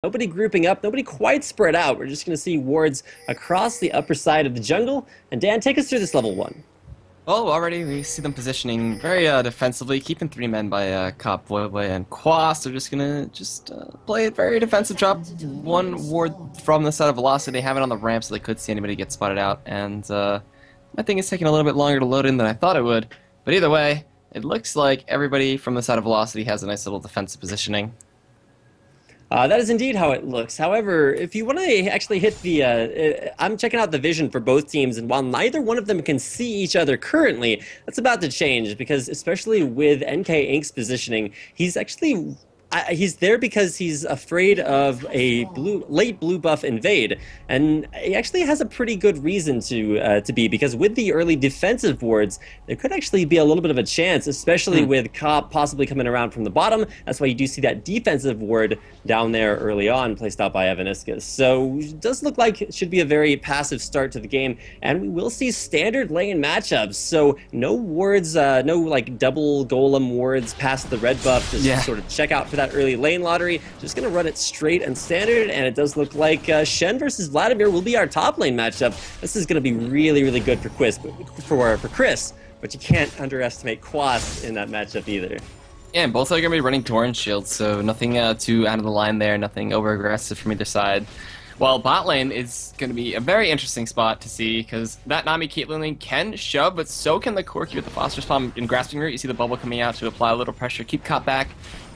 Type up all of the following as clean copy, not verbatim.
Nobody grouping up, nobody quite spread out. We're just going to see wards across the upper side of the jungle. And Dan, take us through this level 1. Oh, already we see them positioning very defensively, keeping 3 men by Cop, Voyboy, and Quas. They're just gonna play it very defensive, drop 1 ward from the side of Velocity, have it on the ramp so they could see anybody get spotted out. And I think it's taking a little bit longer to load in than I thought it would. But either way, it looks like everybody from the side of Velocity has a nice little defensive positioning. That is indeed how it looks. However, if you want to actually hit the... I'm checking out the vision for both teams, and while neither one of them can see each other currently, that's about to change, because especially with NK Inc.'s positioning, he's actually... he's there because he's afraid of a late blue buff invade, and he actually has a pretty good reason to be, because with the early defensive wards, there could actually be a little bit of a chance, especially with Cop possibly coming around from the bottom. That's why you do see that defensive ward down there early on, placed out by Evaniskus. So it does look like it should be a very passive start to the game, and we will see standard lane matchups. So no wards, no like double golem wards past the red buff, just sort of check out for that early lane lottery. Just gonna run it straight and standard, and it does look like Shen versus Vladymir will be our top lane matchup. This is gonna be really, really good for Cris, but you can't underestimate Quas in that matchup either. Yeah, and both are gonna be running Torrent shields, so nothing too out of the line there, nothing over aggressive from either side. While bot lane is going to be a very interesting spot to see, because that Nami Caitlyn lane can shove, but so can the Corky with the Foster Spawn in Grasping Root. You see the bubble coming out to apply a little pressure, keep Cop back,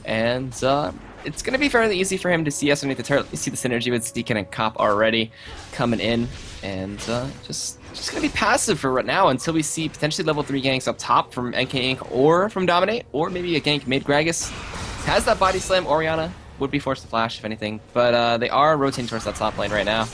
and it's going to be fairly easy for him to see us underneath the turret. You see the synergy with Zekent and Cop already coming in, and just going to be passive for right now until we see potentially level 3 ganks up top from NK Inc. or from Dominate, or maybe a gank made Gragas. Has that body slam, Orianna would be forced to flash, if anything, but they are rotating towards that top lane right now.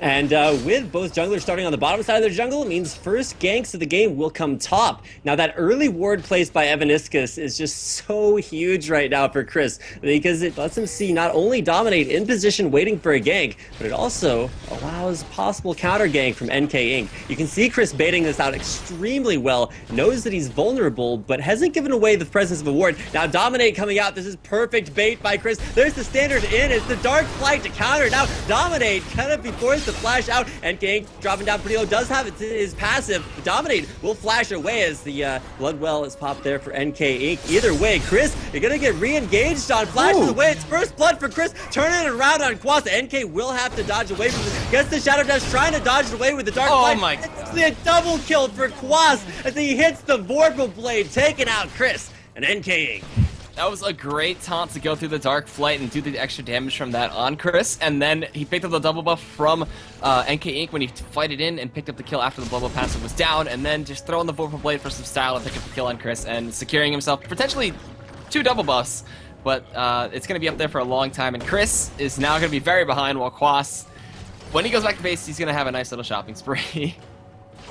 And with both junglers starting on the bottom side of their jungle, it means first ganks of the game will come top. Now that early ward placed by Evaniskus is just so huge right now for Cris, because it lets him see not only Dominate in position waiting for a gank, but it also allows possible counter gank from NK Inc. You can see Cris baiting this out extremely well, knows that he's vulnerable, but hasn't given away the presence of a ward. Now Dominate coming out, this is perfect bait by Cris. There's the standard in, it's the Dark Flight to counter. Now Dominate kind of be forced to flash out, and Gank dropping down pretty low, does have his passive. Dominate will flash away as the blood well is popped there for NK Inc. Either way, Cris, you're gonna get re-engaged on flashes away. It's first blood for Cris, turning it around on Quas. NK will have to dodge away from this. Gets the Shadow Dash, trying to dodge it away with the Dark Flight. My It's a double kill for Quas as he hits the Vorpal Blade, taking out Cris and NK Inc. That was a great taunt to go through the Dark Flight and do the extra damage from that on Cris, and then he picked up the double buff from NK Inc. when he fighted in and picked up the kill after the double passive was down, and then just throwing the Vorpal Blade for some style and pick up the kill on Cris and securing himself potentially 2 double buffs, but it's going to be up there for a long time, and Cris is now going to be very behind, while Quas, when he goes back to base, he's going to have a nice little shopping spree.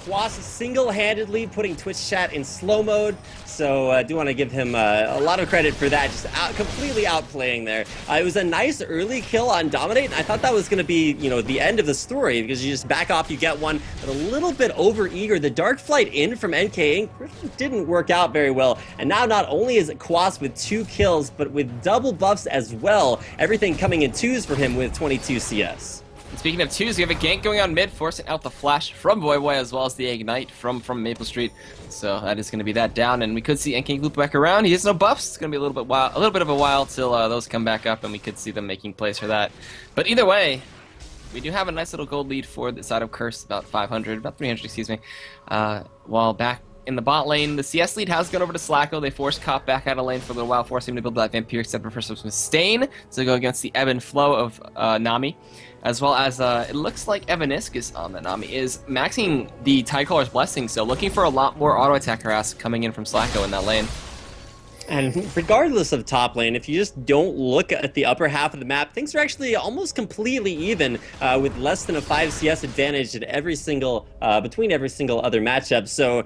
Quas single-handedly putting Twitch chat in slow mode, so I do want to give him a lot of credit for that, just completely outplaying there. It was a nice early kill on Dominate, and I thought that was going to be, you know, the end of the story, because you just back off, you get one, but a little bit over-eager. The Dark Flight in from NK Inc. didn't work out very well, and now not only is it Quas with 2 kills, but with double buffs as well, everything coming in 2s for him with 22 CS. And speaking of 2s, we have a gank going on mid, forcing out the flash from Voyboy as well as the ignite from Maple Street. So that is going to be that down, and we could see NK loop back around. He has no buffs. It's going to be a little bit of a while till those come back up, and we could see them making plays for that. But either way, we do have a nice little gold lead for the side of Curse, about 500, about 300, excuse me. While back in the bot lane, the CS lead has gone over to Slackoh. They forced Cop back out of lane for a little while, forcing him to build that Vampiric Stepper for some sustain to go against the ebb and flow of Nami. As well as, it looks like Evaniskus on the Nami is maxing the Tidecaller's Blessing, so looking for a lot more auto-attack harass coming in from Slackoh in that lane. And regardless of top lane, if you just don't look at the upper half of the map, things are actually almost completely even, with less than a 5 CS advantage at every single, between every single other matchup. So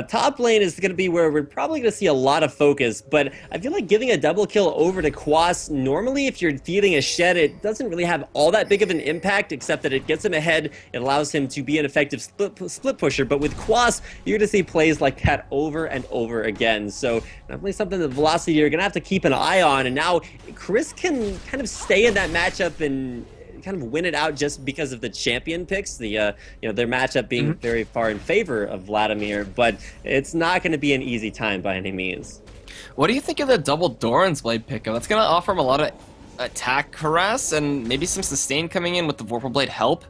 top lane is going to be where we're probably going to see a lot of focus, but I feel like giving a double kill over to Quas, normally if you're feeding a Shed, it doesn't really have all that big of an impact, except that it gets him ahead, it allows him to be an effective split pusher, but with Quas, you're going to see plays like that over and over again. So definitely something to velocity you're going to have to keep an eye on. And now Cris can kind of stay in that matchup and kind of win it out just because of the champion picks, the their matchup being very far in favor of Vladymir, but it's not going to be an easy time by any means. What do you think of the double Doran's Blade pickup? That's going to offer him a lot of attack harass and maybe some sustain coming in with the Vorpal Blade help,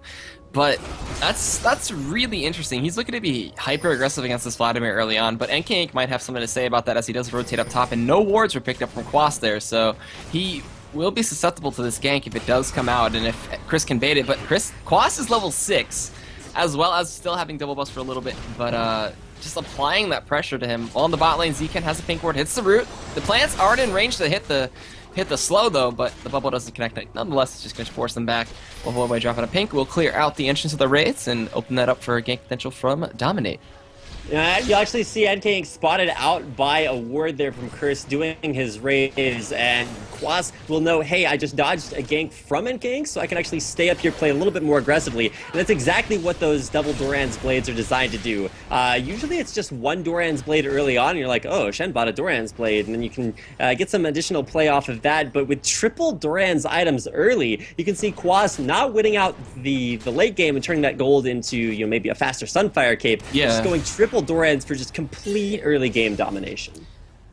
but that's really interesting. He's looking to be hyper aggressive against this Vladymir early on, but NK might have something to say about that as he does rotate up top, and no wards were picked up from Quas there, so he will be susceptible to this gank if it does come out, and if Cris can bait it. But Quas is level 6, as well as still having double buffs for a little bit, but just applying that pressure to him. While in the bot lane, Zekent has a pink ward, hits the root. The plants aren't in range to hit the slow though, but the bubble doesn't connect. Nonetheless, it's just going to force them back. While Voyboy dropping a pink will clear out the entrance of the Wraiths and open that up for a gank potential from Dominate. You actually see NK spotted out by a ward there from Cris doing his raise, and Quas will know, hey, I just dodged a gank from NK, so I can actually stay up here, play a little bit more aggressively. And that's exactly what those double Doran's Blades are designed to do. Usually it's just one Doran's Blade early on, and you're like, oh, Shen bought a Doran's Blade, and then you can get some additional play off of that. But with triple Doran's items early, you can see Quas not winning out the late game and turning that gold into maybe a faster Sunfire cape. Yeah. Just going triple Doran's for just complete early game domination.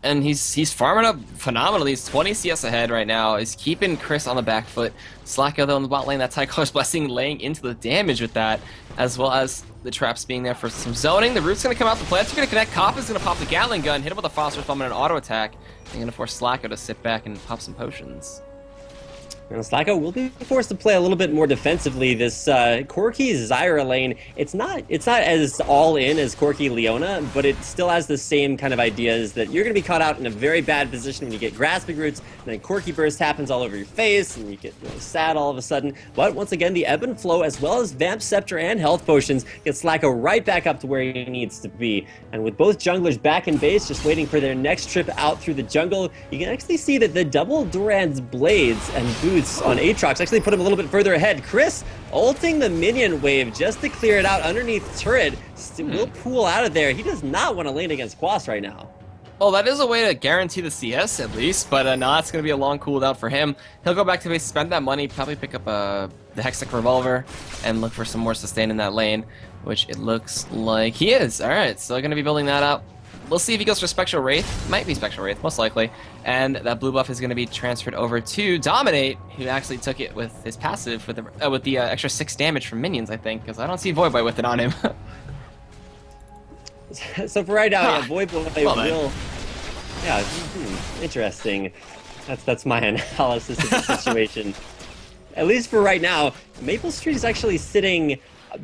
And he's farming up phenomenally. He's 20 CS ahead right now. He's keeping Cris on the back foot. Slackoh though in the bot lane, that Color's Blessing laying into the damage with that, as well as the traps being there for some zoning. The root's gonna come out, the plants are gonna connect. Koppa's gonna pop the Gatling gun, hit him with a Phosphorus Bomb and an auto attack. And gonna force Slackoh to sit back and pop some potions. And Slackoh will be forced to play a little bit more defensively. This Corky Zyra lane, it's not as all in as Corky Leona, but it still has the same kind of ideas that you're going to be caught out in a very bad position when you get grasping roots, and then Corky burst happens all over your face, and you get sad all of a sudden. But once again, the ebb and flow, as well as Vamp Scepter and health potions, get Slackoh right back up to where he needs to be. And with both junglers back in base, just waiting for their next trip out through the jungle, you can actually see that the double Doran's Blades and boots on Aatrox actually put him a little bit further ahead. Cris ulting the minion wave just to clear it out underneath turret. Will pool out of there. He does not want to lane against Quas right now. Well, that is a way to guarantee the CS at least, but no, that's going to be a long cooldown for him. He'll go back to base, spend that money, probably pick up the Hextech Revolver, and look for some more sustain in that lane, which it looks like he is. Alright, so going to be building that up. We'll see if he goes for Spectral Wraith. Might be Spectral Wraith, most likely. And that blue buff is going to be transferred over to Dominate, who actually took it with his passive with the extra 6 damage from minions, I think, because I don't see Voyboy with it on him. So for right now, yeah, Voyboy well, will... Yeah, interesting. That's my analysis of the situation. At least for right now, MapleStreet is actually sitting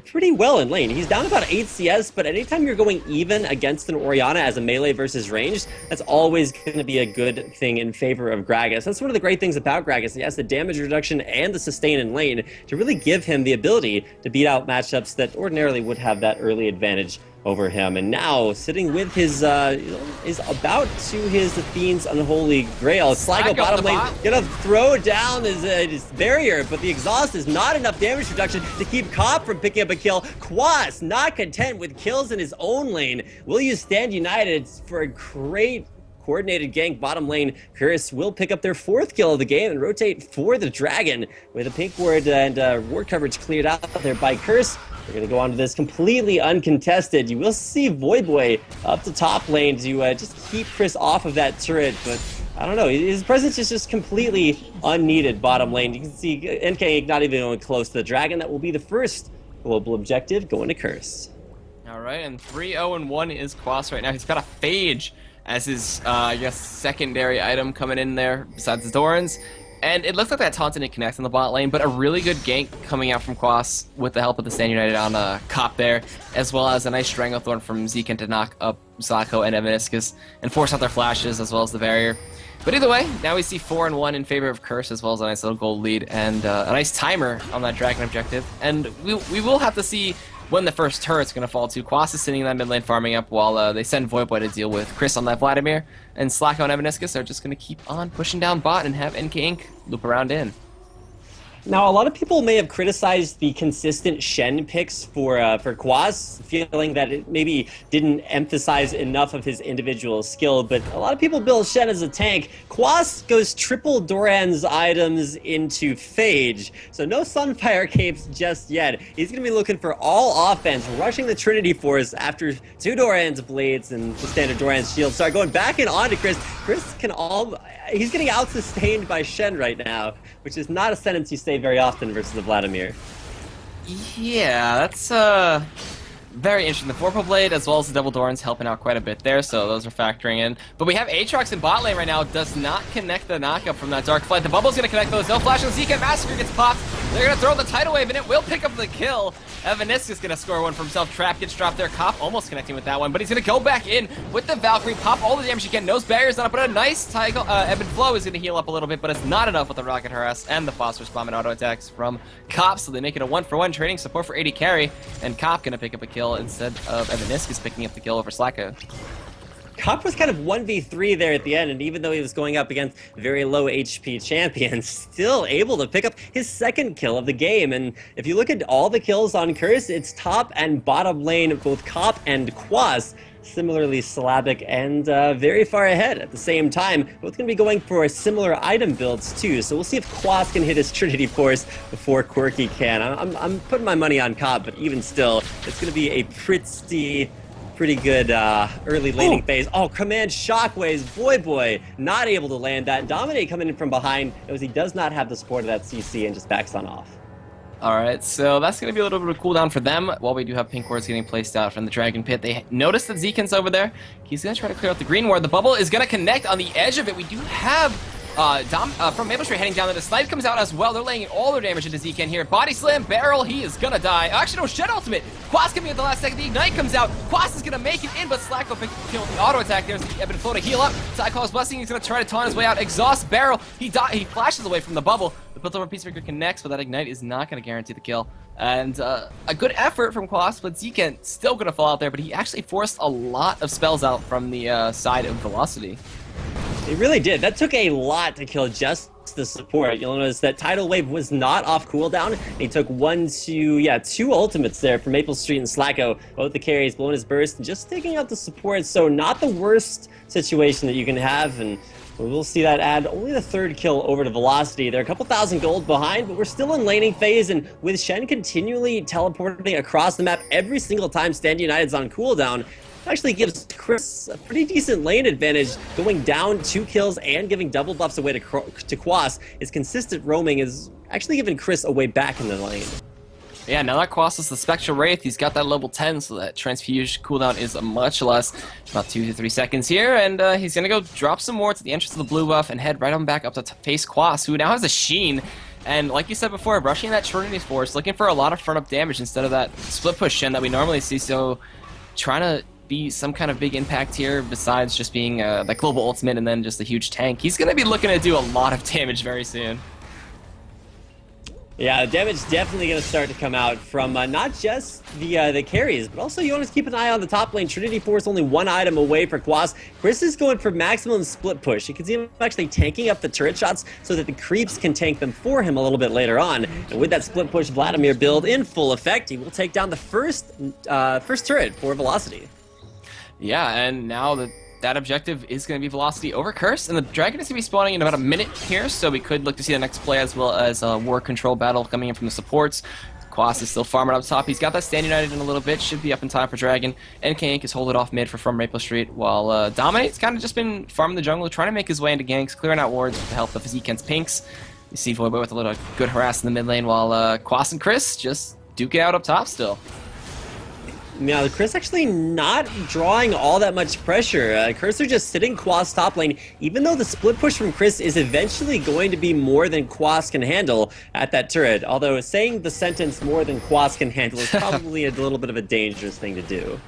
pretty well in lane. He's down about 8 CS, but anytime you're going even against an Orianna as a melee versus ranged, that's always going to be a good thing in favor of Gragas. That's one of the great things about Gragas. He has the damage reduction and the sustain in lane to really give him the ability to beat out matchups that ordinarily would have that early advantage over him. And now, sitting with his, is about to his Fiend's Unholy Grail. Slackoh bottom lane, gonna throw down his barrier, but the exhaust is not enough damage reduction to keep Cop from picking up a kill. Quas, not content with kills in his own lane, will use Stand United for a great coordinated gank bottom lane. Cris will pick up their 4th kill of the game and rotate for the Dragon with a pink ward and ward coverage cleared out there by Cris. We're going to go on to this completely uncontested. You will see Voyboy up to top lane to just keep Cris off of that turret, but I don't know. His presence is just completely unneeded bottom lane. You can see NK not even going close to the Dragon. That will be the first global objective going to Cris. All right, and 3-0-1 is Quas right now. He's got a Phage as his, I guess, secondary item coming in there besides the Dorans. And it looks like that taunt didn't connect in the bot lane, but a really good gank coming out from Quas with the help of the Stand United on Cop there, as well as a nice Stranglethorn from Zekent to knock up Slackoh and Evaniskus and force out their flashes as well as the barrier. But either way, now we see 4-1 in favor of Curse, as well as a nice little gold lead and a nice timer on that Dragon objective. And we will have to see when the first turret's going to fall to. Quas is sitting in that mid lane farming up while they send Voyboy to deal with Cris on that Vladymir. And Slackoh and Evaniskus are just going to keep on pushing down bot and have NK Inc. loop around in. Now, a lot of people may have criticized the consistent Shen picks for Quas, feeling that it maybe didn't emphasize enough of his individual skill, but a lot of people build Shen as a tank. Quas goes triple Doran's items into Phage, so no Sunfire capes just yet. He's going to be looking for all offense, rushing the Trinity Force after 2 Doran's blades and the standard Doran's shield. Sorry, going back and on to Cris. Cris can he's getting out-sustained by Shen right now, which is not a sentence you say very often versus the Vladymir. Yeah, that's very interesting. The 4-Pro Blade as well as the Double Doran's helping out quite a bit there, so those are factoring in. But we have Aatrox in bot lane right now, does not connect the knockup from that Dark Flight. The Bubble's going to connect those. No flash on Zekent. Massacre gets popped. They're going to throw the Tidal Wave and it will pick up the kill. Evaniskus going to score one for himself. Trap gets dropped there. Cop almost connecting with that one, but he's going to go back in with the Valkyrie, pop all the damage he can. Knows barriers on it, but a nice ebb and flow is going to heal up a little bit, but it's not enough with the Rocket Harass and the Phosphorus Bomb and auto attacks from Cop, so they make it a 1-for-1 trading support for AD carry, and Cop going to pick up a kill instead of Evaniskus picking up the kill over Slackoh. Cop was kind of 1v3 there at the end, and even though he was going up against very low HP champions, still able to pick up his 2nd kill of the game. And if you look at all the kills on Cris, it's top and bottom lane, both Cop and Quas, similarly syllabic and very far ahead at the same time. Both going to be going for similar item builds too, so we'll see if Quas can hit his Trinity Force before Corky can. I'm putting my money on Cop, but even still, it's going to be a pretty good early laning phase. Oh, command shockwaves. Voyboy not able to land that. Dominate coming in from behind as he does not have the support of that CC and just backs on off. Alright, so that's going to be a little bit of a cooldown for them while we do have pink wards getting placed out from the Dragon Pit. They notice that Zekent's over there. He's going to try to clear out the green ward. The bubble is going to connect on the edge of it. We do have from MapleStreet heading down there. The snipe comes out as well. They're laying all their damage into Zekent here. Body slam, barrel, he is gonna die. Actually, no, Shen ultimate. Quas coming at the last second. The ignite comes out. Quas is gonna make it in, but Slackoh picks the kill with the auto attack. There's the ebb and flow to heal up. Cyclone's blessing. He's gonna try to taunt his way out. Exhaust barrel. He flashes away from the bubble. The Piltover Peacemaker connects, but that ignite is not gonna guarantee the kill. And a good effort from Quas, but Zekent still gonna fall out there. But he actually forced a lot of spells out from the side of Velocity. It really did. That took a lot to kill just the support. You'll notice that Tidal Wave was not off cooldown. He took 2 ultimates there from MapleStreet and Slackoh. Both the carries blowing his burst and just taking out the support. So not the worst situation that you can have, and we'll see that add only the 3rd kill over to Velocity. They're a couple thousand gold behind, but we're still in laning phase, and with Shen continually teleporting across the map every single time Stand United's on cooldown, actually gives Cris a pretty decent lane advantage, going down 2 kills and giving double buffs away to Quas. His consistent roaming is actually giving Cris a way back in the lane. Yeah, now that Quas is the Spectral Wraith, he's got that level 10, so that Transfuge cooldown is much less, about 2 to 3 seconds here, and he's gonna go drop some more to the entrance of the blue buff and head right on back up to face Quas, who now has a Sheen. And like you said before, rushing that Trinity Force, looking for a lot of front-up damage instead of that split push Shen that we normally see, so trying to be some kind of big impact here besides just being that global ultimate and then just a huge tank. He's going to be looking to do a lot of damage very soon. Yeah, the damage definitely going to start to come out from not just the carries, but also you want to keep an eye on the top lane. Trinity Force only 1 item away for Quas. Cris is going for maximum split push. You can see him actually tanking up the turret shots so that the creeps can tank them for him a little bit later on. And with that split push Vladymir build in full effect, he will take down the first turret for Velocity. Yeah, and now that objective is going to be Velocity over Curse, and the Dragon is going to be spawning in about a minute here, so we could look to see the next play as well as a War Control battle coming in from the supports. Quas is still farming up top. He's got that Stand United in a little bit, should be up in time for Dragon. NK Inc. is holding off mid for From MapleStreet, while Dominate's kind of just been farming the jungle, trying to make his way into ganks, clearing out wards with the help of Zekent's pinks. You see Voyboy with a little good harass in the mid lane, while Quas and Cris just duke it out up top still. Now, Cris actually not drawing all that much pressure. Cris are just sitting Quas top lane, even though the split push from Cris is eventually going to be more than Quas can handle at that turret. Although saying the sentence more than Quas can handle is probably a little bit of a dangerous thing to do.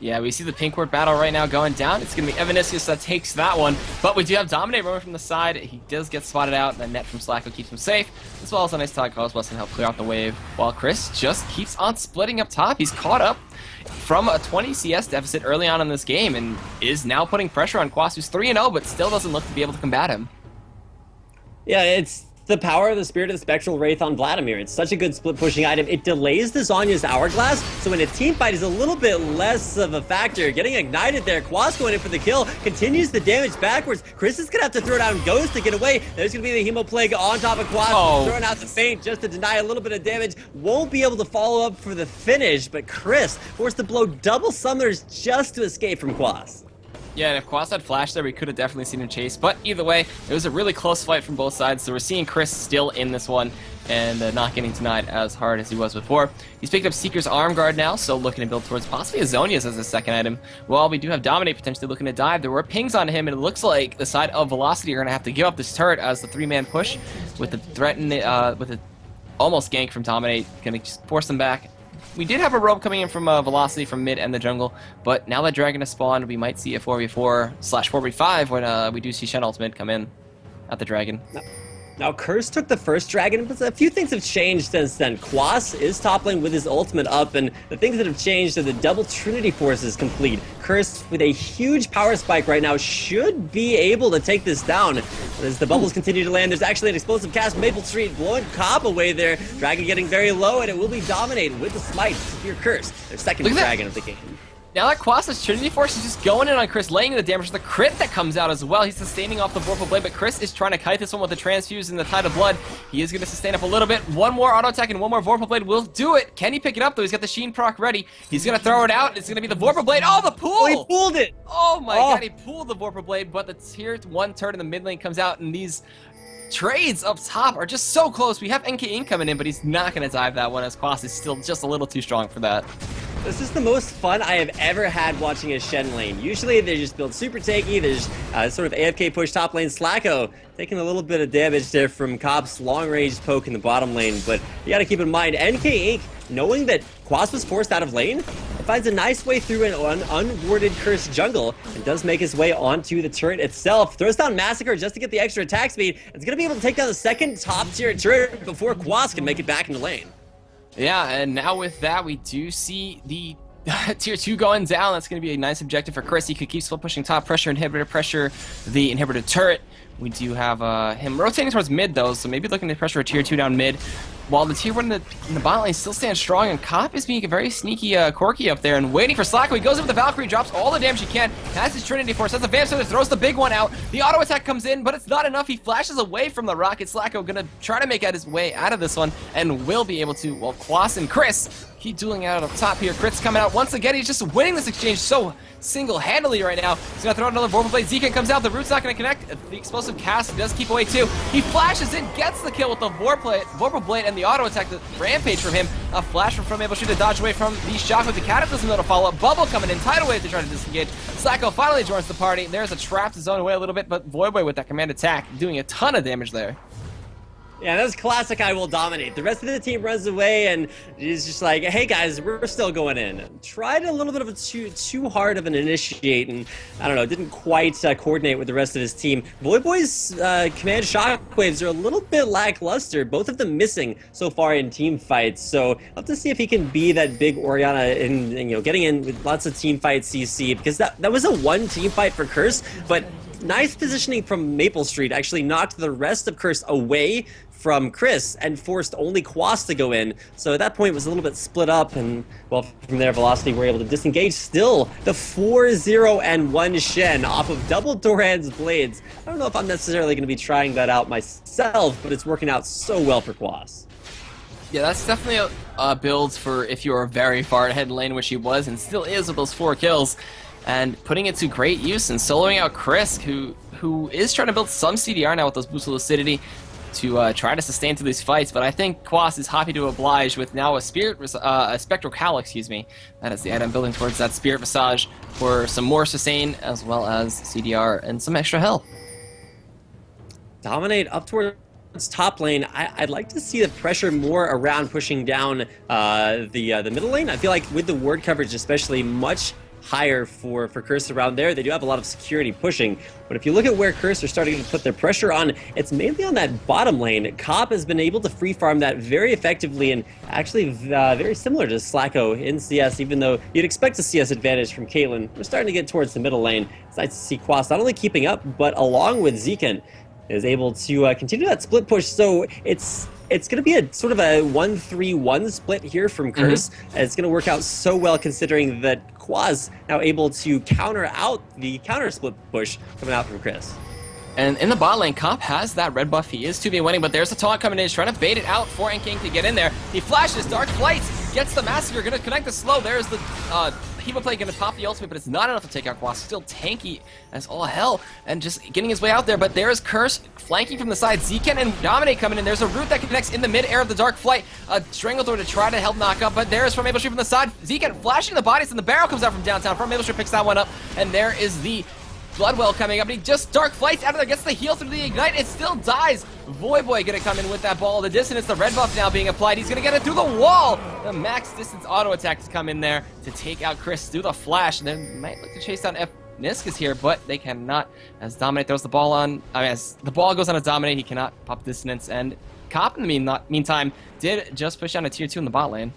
Yeah, we see the pink ward battle right now going down. It's going to be Evaniskus that takes that one. But we do have Dominate roaming from the side. He does get spotted out, and the net from Slackoh keeps him safe, as well as a nice tag calls Blessing help clear out the wave, while Cris just keeps on splitting up top. He's caught up from a 20 CS deficit early on in this game and is now putting pressure on Quas, who's 3-0, but still doesn't look to be able to combat him. Yeah, it's the power of the Spirit of the Spectral Wraith on Vladymir. It's such a good split pushing item. It delays the Zhonya's Hourglass, so when a team fight is a little bit less of a factor. Getting ignited there, Quas going in for the kill, continues the damage backwards. Cris is gonna have to throw down Ghost to get away. There's gonna be the Hemo Plague on top of Quas, throwing out the feint just to deny a little bit of damage. Won't be able to follow up for the finish, but Cris forced to blow double summoners just to escape from Quas. Yeah, and if Quas had flash there, we could have definitely seen a chase. But either way, it was a really close fight from both sides. So we're seeing Cris still in this one and not getting denied as hard as he was before. He's picked up Seeker's Arm Guard now, so looking to build towards possibly a Zhonya's as a second item. While we do have Dominate potentially looking to dive, there were pings on him, and it looks like the side of Velocity are going to have to give up this turret as the three-man push with the with the almost gank from Dominate, going to just force them back. We did have a robe coming in from Velocity from mid and the jungle, but now that Dragon has spawned, we might see a 4v4/4v5 when we do see Shen ultimate come in at the Dragon. Now, Curse took the first dragon, but a few things have changed since then. Quas is top lane with his ultimate up, and the things that have changed are the double Trinity Force is complete. Curse, with a huge power spike right now, should be able to take this down. As the bubbles continue to land, there's actually an explosive cast. Maplestreet blowing Cobb away there. Dragon getting very low, and it will be dominated with the smite. Severe Curse, their second dragon of the game. Now that Quas' Trinity Force is just going in on Cris, laying in the damage. The crit that comes out as well. He's sustaining off the Vorpal Blade, but Cris is trying to kite this one with the Transfuse and the Tide of Blood. He is going to sustain up a little bit. One more auto attack and one more Vorpal Blade will do it. Can he pick it up though? He's got the Sheen proc ready. He's going to throw it out. It's going to be the Vorpal Blade. Oh, the pool! Oh, he pulled it! Oh my god, he pulled the Vorpal Blade, but the tier 1 turret in the mid lane comes out, and these trades up top are just so close. We have NK Inc coming in, but he's not going to dive that one as Quas is still just a little too strong for that. This is the most fun I have ever had watching a Shen lane. Usually they just build super tanky, there's sort of AFK push top lane. Slackoh taking a little bit of damage there from Cobb's long-range poke in the bottom lane, but you gotta keep in mind, NK Inc, knowing that Quas was forced out of lane, finds a nice way through an unwarded Curse jungle and does make his way onto the turret itself. Throws down Massacre just to get the extra attack speed. It's gonna be able to take down the second top tier turret before Quas can make it back into lane. Yeah, and now with that, we do see the tier 2 going down. That's going to be a nice objective for Cris. He could keep split pushing top, pressure the inhibitor turret. We do have him rotating towards mid though, so maybe looking to pressure a tier 2 down mid. While the tier 1 in the bot lane still stands strong, and Cop is being a very sneaky Corky up there and waiting for Slackoh. He goes in with the Valkyrie, drops all the damage he can, has his Trinity Force, has the Vamp, so throws the big one out. The auto attack comes in, but it's not enough. He flashes away from the rocket. Slackoh gonna try to make out his way out of this one, and will be able to, while Quas and Cris keep dueling out of top here. Crit's coming out once again. He's just winning this exchange so single-handedly right now. He's gonna throw out another Vorpal Blade. Zekent comes out. The root's not gonna connect. The explosive cast does keep away too. He flashes in, gets the kill with the Vorpal Blade and the auto attack. The rampage from him. A flash from Maplestreet to dodge away from the shock with the Cataclysm to follow up. Bubble coming in, tidal wave to try to disengage. Slackoh finally joins the party. There's a trap to zone away a little bit, but Voyboy with that command attack doing a ton of damage there. Yeah, that was classic IWillDominate. The rest of the team runs away and is just like, hey guys, we're still going in. Tried a little bit of a too hard of an initiate and, I don't know, didn't quite coordinate with the rest of his team. Voyboy's command shockwaves are a little bit lackluster, both of them missing so far in team fights. So I'll have to see if he can be that big Orianna in, you know, getting in with lots of team fight CC, because that was a one team fight for Curse, but nice positioning from Maplestreet actually knocked the rest of Curse away from Cris and forced only Quas to go in. So at that point it was a little bit split up, and well, from there Velocity were able to disengage. Still the 4-0-1 Shen off of double Doran's blades. I don't know if I'm necessarily going to be trying that out myself, but it's working out so well for Quas. Yeah, that's definitely a build for if you're very far ahead in lane, which he was and still is with those 4 kills. And putting it to great use and soloing out Cris, who is trying to build some CDR now with those boosts of lucidity to try to sustain through these fights. But I think Quas is happy to oblige with now a Spectral Cowl, excuse me. That is the item building towards that Spirit Visage for some more sustain as well as CDR and some extra health. Dominate up towards top lane. I'd like to see the pressure more around pushing down the middle lane. I feel like with the ward coverage especially much higher for Curse around there. They do have a lot of security pushing, but if you look at where Curse are starting to put their pressure on, it's mainly on that bottom lane. Cop has been able to free farm that very effectively and actually very similar to Slackoh in CS, even though you'd expect a CS advantage from Caitlyn. We're starting to get towards the middle lane. It's nice to see Quas not only keeping up, but along with Zekent, is able to continue that split push. So it's going to be a sort of a 1-3-1 split here from Cris. It's going to work out so well considering that Quas now able to counter out the counter split push coming out from Cris. And in the bot lane, Cop has that red buff. He is 2v winning, but there's a taunt coming in. He's trying to bait it out for NKing to get in there. He flashes, Dark Flight, gets the Massacre, going to connect the slow. There's the Hebo Play going to pop the ultimate, but it's not enough to take out Quas. Still tanky as all hell, and just getting his way out there. But there's Curse flanking from the side. Zekent and Dominate coming in. There's a root that connects in the mid-air of the Dark Flight. A Stranglethrower to try to help knock up, but there's frommaplestreet from the side. Zekent flashing the bodies, and the barrel comes out from downtown. frommaplestreet picks that one up, and there is the Bloodwell coming up, and he just Dark Flights out of there, gets the heal through the Ignite, it still dies. Voyboy gonna come in with that ball. The dissonance, the red buff now being applied, he's gonna get it through the wall. The max distance auto attacks come in there to take out Cris through the flash, and they might look to chase down Evaniskus here, but they cannot, as Dominate throws the ball on, as the ball goes on to Dominate, he cannot pop dissonance, and Cop in the meantime did just push down a tier 2 in the bot lane.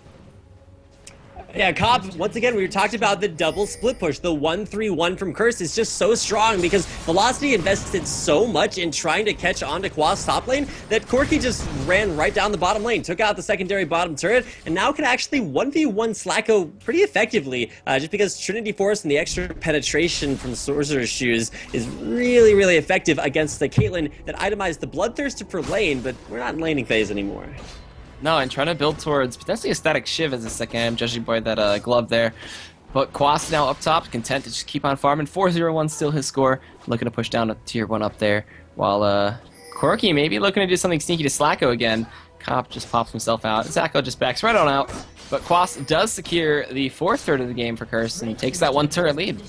Yeah, Cop, once again, we talked about the double split push. The 1-3-1 from Cris is just so strong because Velocity invested so much in trying to catch on to Quas top lane that Corky just ran right down the bottom lane, took out the secondary bottom turret, and now can actually 1v1 Slackoh pretty effectively, just because Trinity Force and the extra penetration from Sorcerer's Shoes is really, really effective against the Caitlyn that itemized the Bloodthirster per lane, but we're not in laning phase anymore. No, and trying to build towards potentially a static Shiv as a second item, judging by that glove there. But Quas now up top, content to just keep on farming. 4-0-1 still his score. Looking to push down a tier 1 up there. While Corky maybe looking to do something sneaky to Slackoh again. Cop just pops himself out. Zakko just backs right on out. But Quas does secure the 4th third of the game for Curse and takes that 1 turret lead.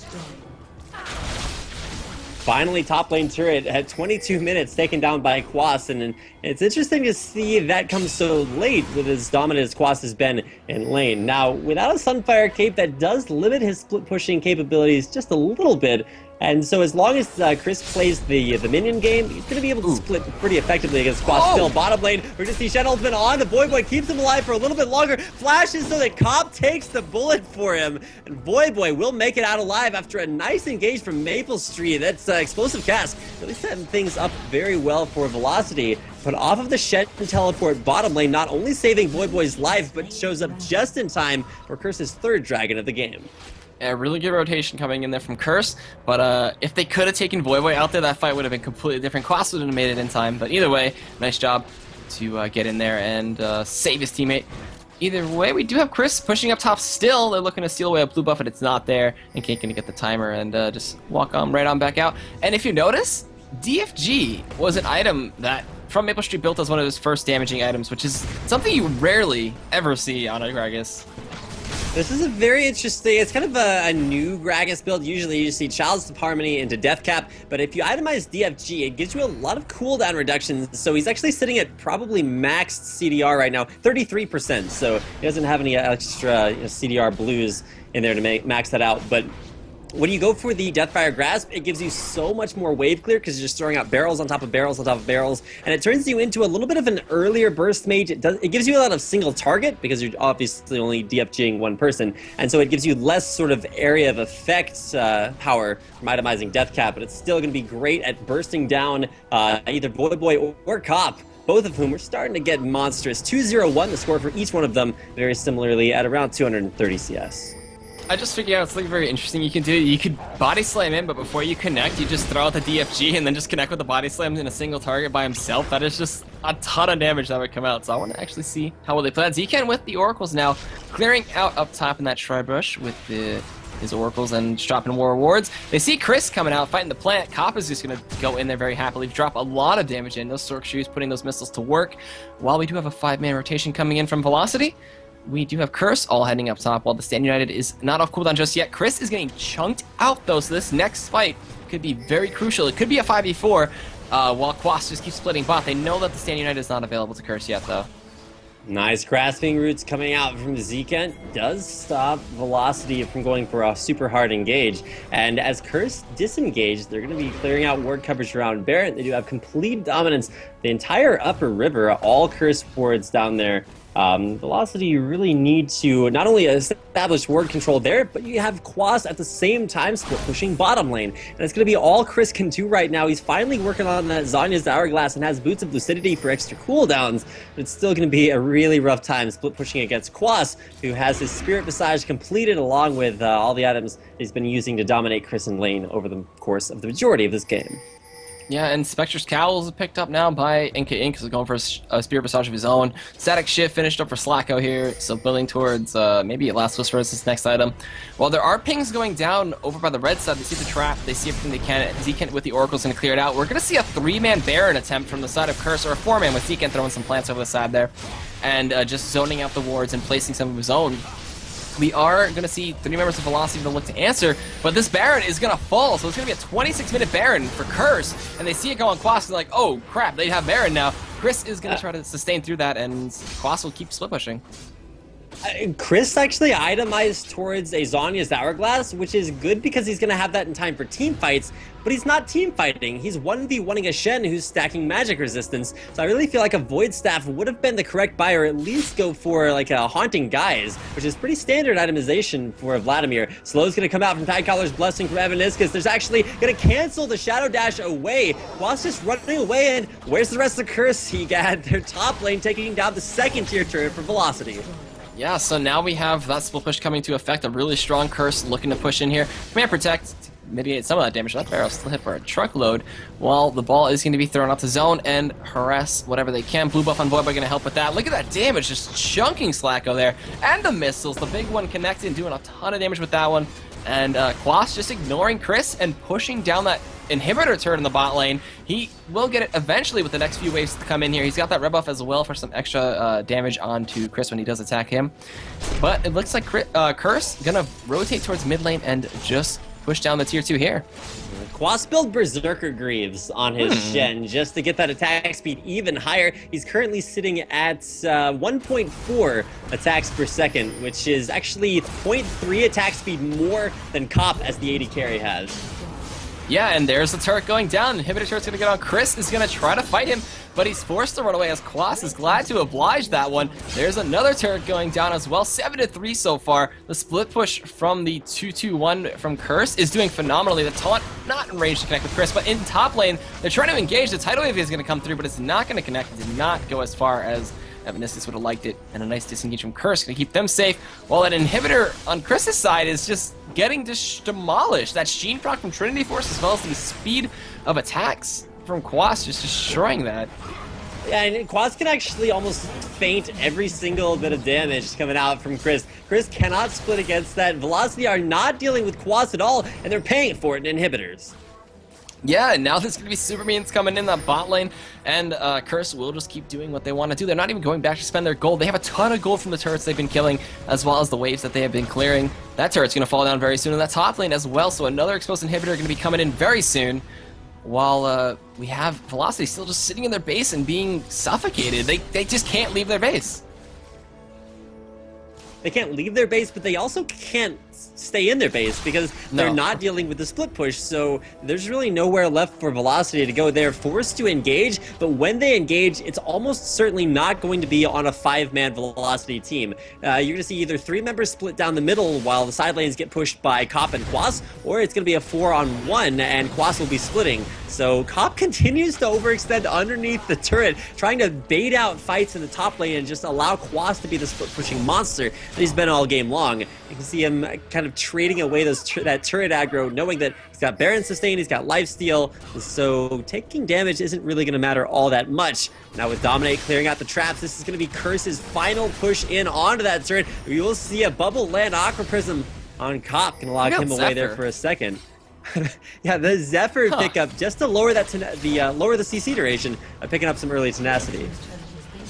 Finally, top lane turret at 22 minutes taken down by Quas, and it's interesting to see that come so late with as dominant as Quas has been in lane. Now, without a Sunfire Cape, that does limit his split pushing capabilities just a little bit, and so as long as Cris plays the minion game, he's going to be able to split pretty effectively against Quas. Still, bottom lane, we're going to see Shen ultimate on. The Voyboy keeps him alive for a little bit longer. Flashes so that Cop takes the bullet for him. And Voyboy will make it out alive after a nice engage from MapleStreet. That's explosive cast. Really setting things up very well for Velocity. But off of the Shen teleport bottom lane, not only saving Voyboy's life, but shows up just in time for Curse's 3rd dragon of the game. A really good rotation coming in there from Curse, but if they could have taken Voyboy out there, that fight would have been completely different. Quas would have made it in time, but either way, nice job to get in there and save his teammate. Either way, we do have Cris pushing up top still. They're looking to steal away a blue buff, but it's not there. And Kink gonna get the timer and just walk on right on back out. And if you notice, DFG was an item that frommaplestreet built as one of his first damaging items, which is something you rarely ever see on a Gragas. This is a very interesting, it's kind of a new Gragas build. Usually you see Chalice of Harmony into Death Cap, but if you itemize DFG, it gives you a lot of cooldown reductions, so he's actually sitting at probably maxed CDR right now, 33%, so he doesn't have any extra CDR blues in there to max that out, but when you go for the Deathfire Grasp, it gives you so much more wave clear because you're just throwing out barrels on top of barrels on top of barrels, and it turns you into a little bit of an earlier burst mage. It gives you a lot of single target because you're obviously only DFGing one person, and so it gives you less sort of area of effect power from itemizing Death Cap, but it's still going to be great at bursting down either Voyboy or Cop, both of whom are starting to get monstrous. 2-0-1 the score for each one of them, very similarly at around 230 CS. I just figured out something very interesting you can do. You could body slam in, but before you connect, you just throw out the DFG and then just connect with the body slam in a single target by himself. That is just a ton of damage that would come out. So I want to actually see how well they play that. Zekent with the Oracles now, clearing out up top in that Shrine Brush with his Oracles and just dropping War Rewards. They see Cris coming out, fighting the plant. Cop is just going to go in there very happily, drop a lot of damage in. Those Sork Shoes putting those missiles to work. While we do have a 5-man rotation coming in from Velocity, we do have Curse all heading up top while the Stand United is not off cooldown just yet. Cris is getting chunked out though, so this next fight could be very crucial. It could be a 5v4 while Quas just keeps splitting bot. They know that the Stand United is not available to Curse yet though. Nice grasping roots coming out from Zekent does stop Velocity from going for a super hard engage. And as Curse disengaged, they're going to be clearing out ward coverage around Baron. They do have complete dominance the entire upper river, all curse wards down there. Velocity, you really need to not only establish ward control there, but you have Quas at the same time split pushing bottom lane. And it's going to be all Cris can do right now. He's finally working on that Zhonya's Hourglass and has Boots of Lucidity for extra cooldowns, but it's still going to be a really rough time split pushing against Quas, who has his Spirit Visage completed along with all the items he's been using to dominate Cris in lane over the course of the majority of this game. Yeah, and Spectre's Cowl is picked up now by NK Inc. He's going for a Spirit Visage of his own. Static Shift finished up for Slackoh here, so building towards maybe a Last Whisper as his next item. While there are pings going down over by the red side, they see the trap, they see everything they can. Zekent with the Oracle's going to clear it out. We're going to see a 3-man Baron attempt from the side of Curse, or a 4-man with Zekent throwing some plants over the side there, and just zoning out the wards and placing some of his own. We are going to see 3 members of Velocity to look to answer, but this Baron is going to fall, so it's going to be a 26-minute Baron for Curse, and they see it go on Quas, and they're like, oh crap, they have Baron now. Cris is going to try to sustain through that, and Quas will keep split pushing. Cris actually itemized towards a Zhonya's Hourglass, which is good because he's going to have that in time for team fights, but he's not team fighting. He's 1v1ing a Shen who's stacking magic resistance, so I really feel like a Void Staff would have been the correct buy, or at least go for like a Haunting Guise, which is pretty standard itemization for Vladymir. Slow's going to come out from Tidecaller's Blessing from Evaniskus. There's actually going to cancel the Shadow Dash away. Quas just running away, and where's the rest of the Curse? He got their top lane taking down the 2nd tier turret for Velocity. Yeah, so now we have that split push coming to effect. A really strong Curse looking to push in here. Command Protect to mitigate some of that damage. That barrel still hit for a truckload, while the ball is going to be thrown out to zone and harass whatever they can. Blue buff on Voyboy going to help with that. Look at that damage, just chunking Slackoh there. And the missiles, the big one connecting, doing a ton of damage with that one. And Quas just ignoring Cris and pushing down that inhibitor turret in the bot lane. He will get it eventually with the next few waves to come in here. He's got that red buff as well for some extra damage onto Cris when he does attack him. But it looks like Curse gonna rotate towards mid lane and just push down the tier 2 here. Quas built Berserker Greaves on his Shen just to get that attack speed even higher. He's currently sitting at 1.4 attacks per second, which is actually 0.3 attack speed more than Cop as the AD carry has. Yeah, and there's the turret going down. Inhibitor turret's going to get on. Cris is going to try to fight him, but he's forced to run away as Quas is glad to oblige that one. There's another turret going down as well. 7-3 so far. The split push from the 2-2-1 from Curse is doing phenomenally. The taunt not in range to connect with Cris, but in top lane, they're trying to engage. The tidal wave is going to come through, but it's not going to connect. It did not go as far as Evaniskus would have liked it, and a nice disengage from Curse going to keep them safe, while that inhibitor on Chris's side is just getting demolished. That Sheen proc from Trinity Force, as well as the speed of attacks from Quas, just destroying that. Yeah, and Quas can actually almost feint every single bit of damage coming out from Cris. Cris cannot split against that. Velocity are not dealing with Quas at all, and they're paying for it in inhibitors. Yeah, and now there's going to be super minions coming in that bot lane, and Curse will just keep doing what they want to do. They're not even going back to spend their gold. They have a ton of gold from the turrets they've been killing, as well as the waves that they have been clearing. That turret's going to fall down very soon in that top lane as well, so another exposed inhibitor going to be coming in very soon, while we have Velocity still just sitting in their base and being suffocated. They just can't leave their base. They can't leave their base, but they also can't stay in their base because they're not dealing with the split push, so there's really nowhere left for Velocity to go. They're forced to engage, but when they engage, it's almost certainly not going to be on a 5-man Velocity team. You're going to see either 3 members split down the middle while the side lanes get pushed by Cop and Quas, or it's going to be a 4-on-1 and Quas will be splitting. So Cop continues to overextend underneath the turret, trying to bait out fights in the top lane and just allow Quas to be the split-pushing monster that he's been all game long. You can see him kind of trading away that turret aggro, knowing that he's got Baron sustain, he's got lifesteal, so taking damage isn't really going to matter all that much. Now with Dominate clearing out the traps, this is going to be Curse's final push in onto that turret. We will see a bubble land Aqua Prism on Cop, can lock him away there for a second. Yeah, the Zephyr pickup just to lower that lower the CC duration, picking up some early tenacity.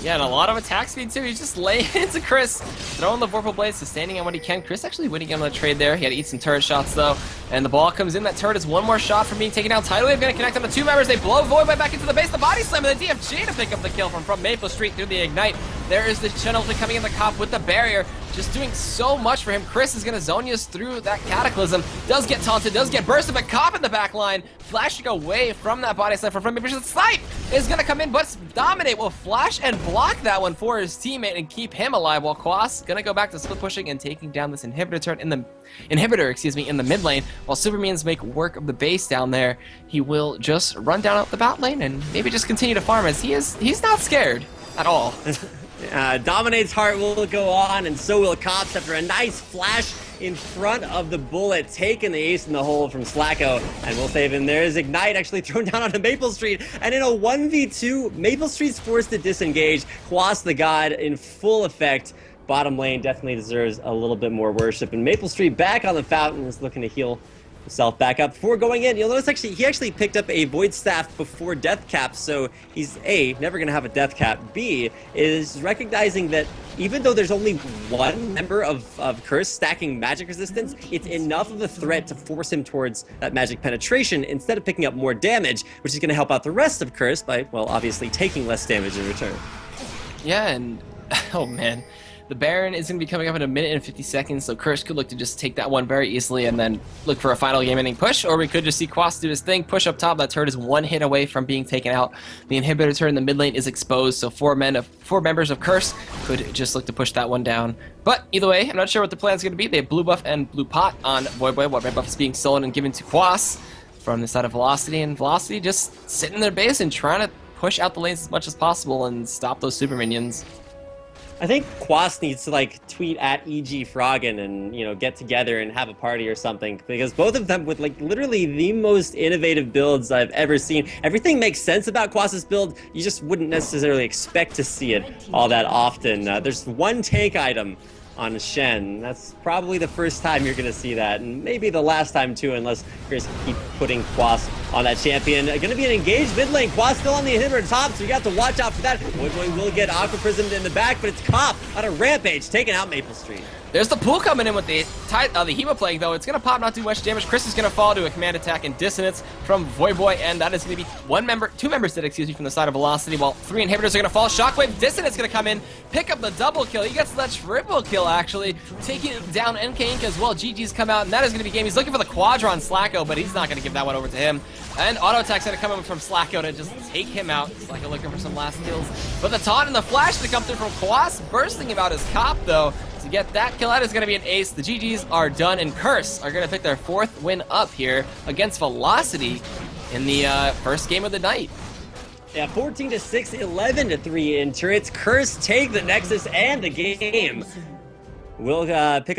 Yeah, and a lot of attack speed too. He's just laying into Cris, throwing the Vorpal Blade, sustaining on what he can. Cris actually winning on the trade there. He had to eat some turret shots though, and the ball comes in. That turret is one more shot from being taken down. Tidal Wave going to connect on the 2 members. They blow Voyboy back into the base. The body slam and the DFG to pick up the kill from Maple Street through the Ignite. There is the Shen ulti coming in the Cop with the barrier. just doing so much for him. Cris is going to Zhonya's through that Cataclysm. Does get taunted, does get bursted, but caught in the back line. Flashing away from that body sniper from Mission Snipe is going to come in, but Dominate will flash and block that one for his teammate and keep him alive, while Quas going to go back to split pushing and taking down this inhibitor turn in the in the mid lane. While Supermans make work of the base down there, he will just run down out the bot lane and maybe just continue to farm, as he's not scared at all. Dominate's heart will go on, and so will Cops after a nice flash in front of the bullet, taking the ace in the hole from Slackoh, and we'll save him. There's Ignite actually thrown down onto Maple Street, and in a 1v2, Maple Street's forced to disengage. Quas the God in full effect. Bottom lane definitely deserves a little bit more worship, and Maple Street back on the fountain is looking to heal himself back up before going in. You'll notice he actually picked up a Void Staff before Death Cap, so he's A, never going to have a Death Cap. B, is recognizing that even though there's only one member of Curse stacking magic resistance, it's enough of a threat to force him towards that magic penetration instead of picking up more damage, which is going to help out the rest of Curse by, well, obviously taking less damage in return. Yeah, and oh man. The Baron is going to be coming up in a minute and 50 seconds, so Cris could look to just take that one very easily and then look for a final game-ending push, or we could just see Quas do his thing, push up top. That turret is one hit away from being taken out. The inhibitor turret in the mid lane is exposed, so four members of Curse could just look to push that one down. But either way, I'm not sure what the plan is going to be. They have blue buff and blue pot on Voyboy, while red buff is being stolen and given to Quas from the side of Velocity, and Velocity just sitting in their base and trying to push out the lanes as much as possible and stop those super minions. I think Quas needs to like tweet at EG Froggen and, you know, get together and have a party or something, because both of them with like literally the most innovative builds I've ever seen. Everything makes sense about Quas's build. You just wouldn't necessarily expect to see it all that often. There's one tank item on Shen. That's probably the first time you're going to see that, and maybe the last time too, unless Cris keep putting Quas on that champion. Going to be an engaged mid lane. Quas still on the inhibitor top, so you got to watch out for that. Voyboy will get Aqua Prismed in the back, but it's Cop on a rampage, taking out Maple Street. There's the pool coming in with the Hema Plague, though. It's going to pop, not do much damage. Cris is going to fall to a command attack and dissonance from Voyboy, and that is going to be two members dead, excuse me, from the side of Velocity, while three inhibitors are going to fall. Shockwave Dissonance going to come in, pick up the double kill. He gets that triple kill, actually, taking down NK Inc. as well. GG's come out, and that is going to be game. He's looking for the Quadron Slackoh, but he's not going to give that one over to him. And auto attack's going to come in from Slackoh to just take him out. Slackoh looking for some last kills. But the taunt and the flash to come through from Quas, bursting him out his Cop, though. To get that kill out is going to be an ace. The GGs are done, and Curse are going to pick their fourth win up here against Velocity in the first game of the night. Yeah, 14-6, 11-3 in turrets. Curse take the Nexus and the game. We'll pick up